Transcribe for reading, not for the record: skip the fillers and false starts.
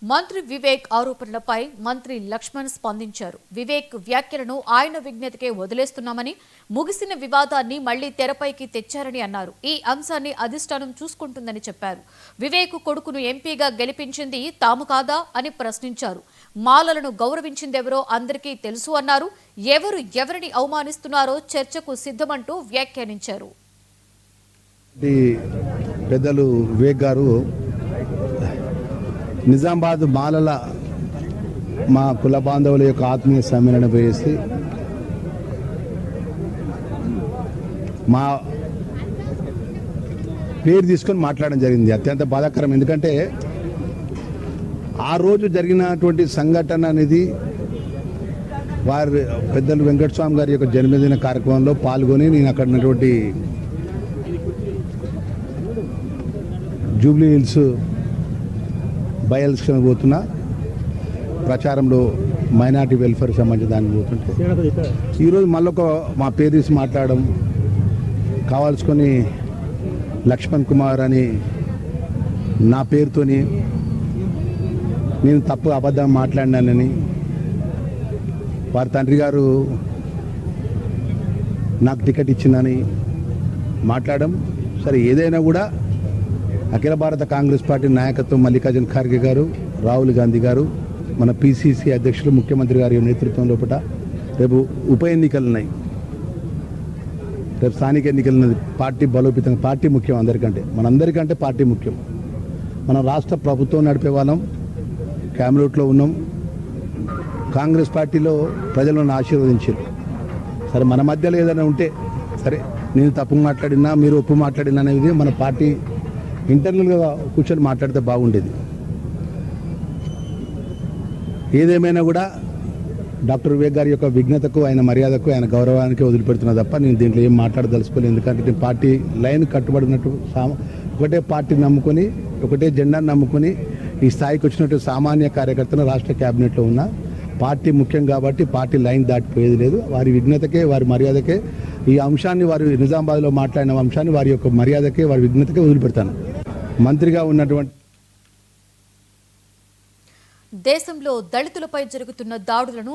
మంత్రి వివేక్ ఆరోపణలపై మంత్రి లక్ష్మణ్ స్పందించారు. వివేక్ వ్యాఖ్యలను ఆయన విజ్ఞతకే వదిలేస్తున్నామని, ముగిసిన వివాదాన్ని మళ్లీ తెరపైకి తెచ్చారని అన్నారు. ఈ అంశాన్ని అధిష్టానం చూసుకుంటుందని చెప్పారు. వివేక్ కొడుకును ఎంపీగా గెలిపించింది తాము కాదా అని ప్రశ్నించారు. మాలలను గౌరవించిందెవరో అందరికీ తెలుసు అన్నారు. ఎవరు ఎవరిని అవమానిస్తున్నారో చర్చకు సిద్ధమంటూ వ్యాఖ్యానించారు. పెద్దలు వివేక్ గారు నిజామాబాద్ మాలల మా కుల బాంధవుల యొక్క ఆత్మీయ సమ్మేళనం వేసి మా పేరు తీసుకొని మాట్లాడడం జరిగింది. అత్యంత బాధాకరం. ఎందుకంటే ఆ రోజు జరిగినటువంటి సంఘటన అనేది వారి పెద్దలు వెంకటస్వామి గారి యొక్క జన్మదిన కార్యక్రమంలో పాల్గొని నేను అక్కడ ఉన్నటువంటి జూబ్లీ హిల్స్ బై ఎలక్షన్ పోతున్నా, ప్రచారంలో మైనార్టీ వెల్ఫేర్ సంబంధించి దానికి పోతుంటే ఈరోజు మళ్ళొక మా పేరు తీసి మాట్లాడడం కావాల్సుకొని లక్ష్మణ్ కుమార్ అని నా పేరుతోని నేను తప్పు అబద్ధం మాట్లాడినానని వారి తండ్రి గారు నాకు టికెట్ ఇచ్చిందని మాట్లాడడం. సరే, ఏదైనా కూడా అఖిల భారత కాంగ్రెస్ పార్టీ నాయకత్వం మల్లికార్జున ఖార్గే గారు, రాహుల్ గాంధీ గారు, మన పిసిసి అధ్యక్షులు ముఖ్యమంత్రి గారి నేతృత్వం లోపల రేపు ఉప ఎన్నికలు ఉన్నాయి. రేపు స్థానిక ఎన్నికలు ఉన్నది. పార్టీ బలోపేతంగా, పార్టీ ముఖ్యం అందరికంటే, మనందరికంటే పార్టీ ముఖ్యం. మనం రాష్ట్ర ప్రభుత్వం నడిపే వాళ్ళం, క్యాబినెట్లో ఉన్నాం. కాంగ్రెస్ పార్టీలో ప్రజలను ఆశీర్వదించారు. సరే, మన మధ్యలో ఏదైనా ఉంటే సరే, నేను తప్పు మాట్లాడినా మీరు ఒప్పు మాట్లాడినా అనేది మన పార్టీ ఇంటర్నల్గా కూర్చొని మాట్లాడితే బాగుండేది. ఏదేమైనా కూడా డాక్టర్ వివేక్ గారి యొక్క విఘ్నతకు, ఆయన మర్యాదకు, ఆయన గౌరవానికి వదిలిపెడుతున్నా తప్ప నేను దీంట్లో ఏం మాట్లాడదలుచుకోలేదు. ఎందుకంటే నేను పార్టీ లైన్ కట్టుబడినట్టు ఒకటే పార్టీ నమ్ముకొని, ఒకటే జెండాను నమ్ముకొని ఈ స్థాయికి వచ్చినట్టు సామాన్య కార్యకర్తను రాష్ట్ర క్యాబినెట్లో ఉన్న పార్టీ ముఖ్యం కాబట్టి పార్టీ లైన్ దాటిపోయేది లేదు. వారి విఘ్నతకే, వారి మర్యాదకే, ఈ అంశాన్ని వారి నిజామాబాద్లో మాట్లాడిన అంశాన్ని వారి యొక్క మర్యాదకే, వారి విఘ్నతకే వదిలిపెడతాను. మంత్రిగా ఉన్నటువంటి దేశంలో దళితులపై జరుగుతున్న దాడులను